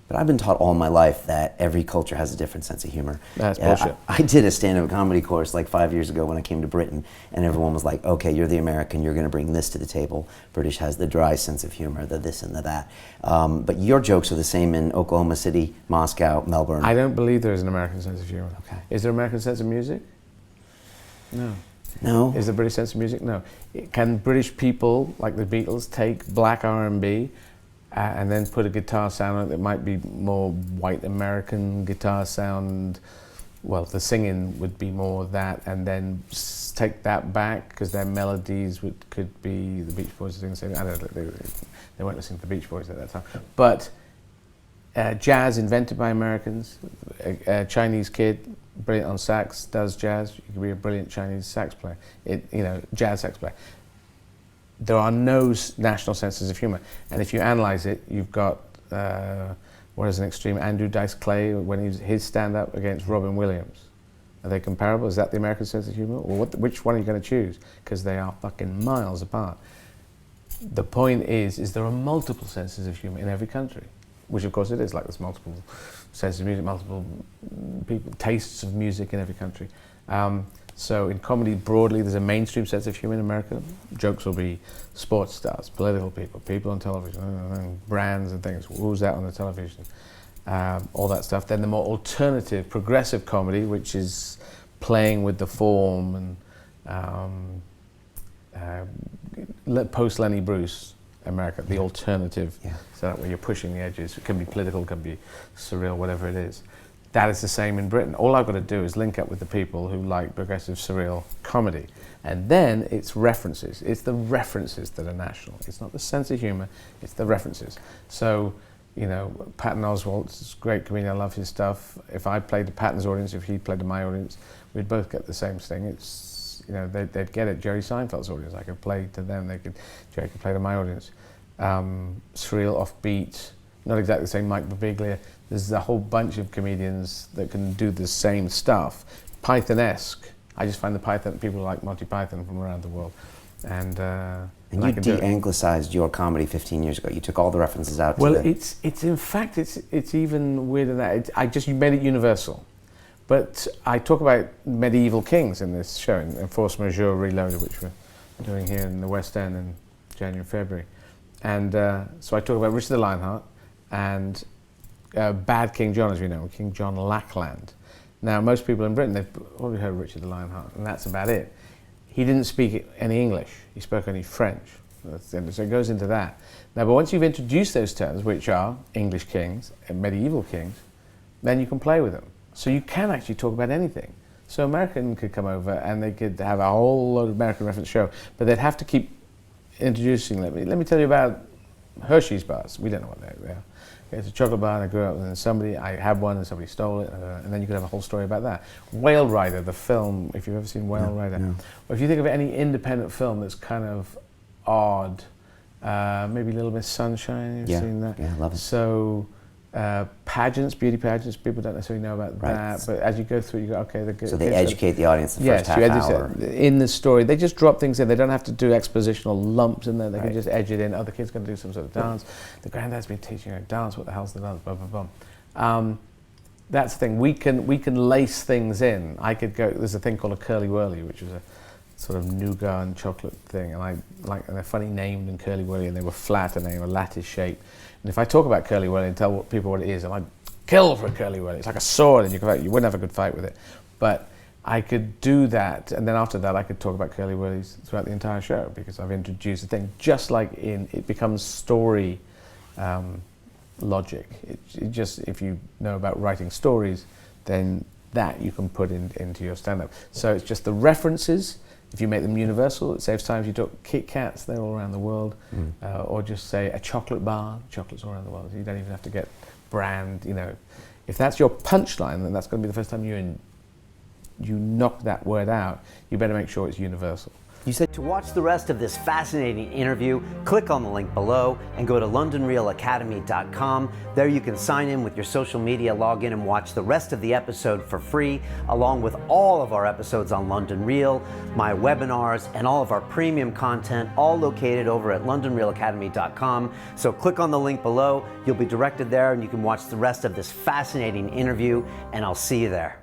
But I've been taught all my life that every culture has a different sense of humor. That's bullshit. I did a stand-up comedy course like 5 years ago when I came to Britain, and everyone was like, okay, you're the American, you're going to bring this to the table. British has the dry sense of humor, the this and the that. But your jokes are the same in Oklahoma City, Moscow, Melbourne. I don't believe there is an American sense of humor. Okay. Is there an American sense of music? No. No? Is there a British sense of music? No. Can British people, like the Beatles, take black R&B and then put a guitar sound on it that might be more white American guitar sound? Well, the singing would be more that, and then take that back because their melodies could be the Beach Boys doing the same. I don't know, they weren't listening to the Beach Boys at that time. But jazz invented by Americans. A Chinese kid, brilliant on sax, does jazz. You could be a brilliant Chinese sax player. Jazz sax player. There are no national senses of humor, and if you analyze it, you've got what is an extreme Andrew Dice Clay when his stand-up against Robin Williams. Are they comparable? Is that the American sense of humor, or which one are you going to choose? Because they are fucking miles apart. The point is there are multiple senses of humor in every country, which of course it is. Like there's multiple senses of music, multiple tastes of music in every country. So in comedy broadly, there's a mainstream sense of humor in America. Jokes will be sports stars, political people, people on television, brands and things. Who's that on the television? All that stuff. Then the more alternative, progressive comedy, which is playing with the form and post Lenny Bruce America, the alternative setup where you're pushing the edges. It can be political, it can be surreal, whatever it is. That is the same in Britain. All I've got to do is link up with the people who like progressive surreal comedy. And then it's references. It's the references that are national. It's not the sense of humor, it's the references. So, Patton Oswalt's a great comedian, I love his stuff. If I played to Patton's audience, if he played to my audience, we'd both get the same thing. It's, they'd get it. Jerry Seinfeld's audience, I could play to them, Jerry could play to my audience. Surreal, offbeat, not exactly the same, Mike Birbiglia. There's a whole bunch of comedians that can do the same stuff. Python-esque. I just find the Python, people like Monty Python from around the world. And you de-anglicized your comedy 15 years ago. You took all the references out. Well, it's in fact, it's even weirder than that. You made it universal. But I talk about medieval kings in this show, in Force Majeure Reloaded, which we're doing here in the West End in January and February. And so I talk about Richard the Lionheart and Bad King John, as we know, King John Lackland. Now, most people in Britain, they've already heard Richard the Lionheart, and that's about it. He didn't speak any English, he spoke only French. So it goes into that. Now, but once you've introduced those terms, which are English kings and medieval kings, then you can play with them. So you can actually talk about anything. So American could come over and they could have a whole load of American reference show, but they'd have to keep introducing, let me tell you about Hershey's bars. We don't know what they are. It's a chocolate bar, and I grew up with it, I had one and somebody stole it, and then you could have a whole story about that. Whale Rider, the film, if you've ever seen Whale Rider. No. Or if you think of any independent film that's kind of odd, maybe Little Miss Sunshine, you've seen that? Yeah, I love it. So, pageants, beauty pageants, people don't necessarily know about that, but as you go through, you go, okay, they're good. So they educate the audience the first half hour. In the story, they just drop things in. They don't have to do expositional lumps in there. They can just edge it in. Oh, the kid's going to do some sort of dance. The granddad's been teaching her dance. What the hell's the dance? Blah, blah, blah. That's the thing. We can lace things in. I could go, there's a thing called a curly whirly, which was a sort of nougat and chocolate thing, and they're funny named and curly whirly, and they were flat and they were lattice shaped. And if I talk about curly whirly and tell people what it is, I'd kill for a curly whirly. It's like a sword, and you wouldn't have a good fight with it. But I could do that, and then after that, I could talk about curly whirlies throughout the entire show because I've introduced the thing. Just like it becomes story logic. It just, if you know about writing stories, then that you can put into your stand-up. So it's just the references. If you make them universal, it saves time. If you talk Kit Kats, they're all around the world. Or just say a chocolate bar, chocolate's all around the world. You don't even have to get brand, If that's your punchline, then that's going to be the first time you knock that word out. You better make sure it's universal. You said to watch the rest of this fascinating interview, click on the link below and go to londonreelacademy.com. There you can sign in with your social media login and watch the rest of the episode for free, along with all of our episodes on London Real, my webinars, and all of our premium content, all located over at londonreelacademy.com. So click on the link below, you'll be directed there and you can watch the rest of this fascinating interview, and I'll see you there.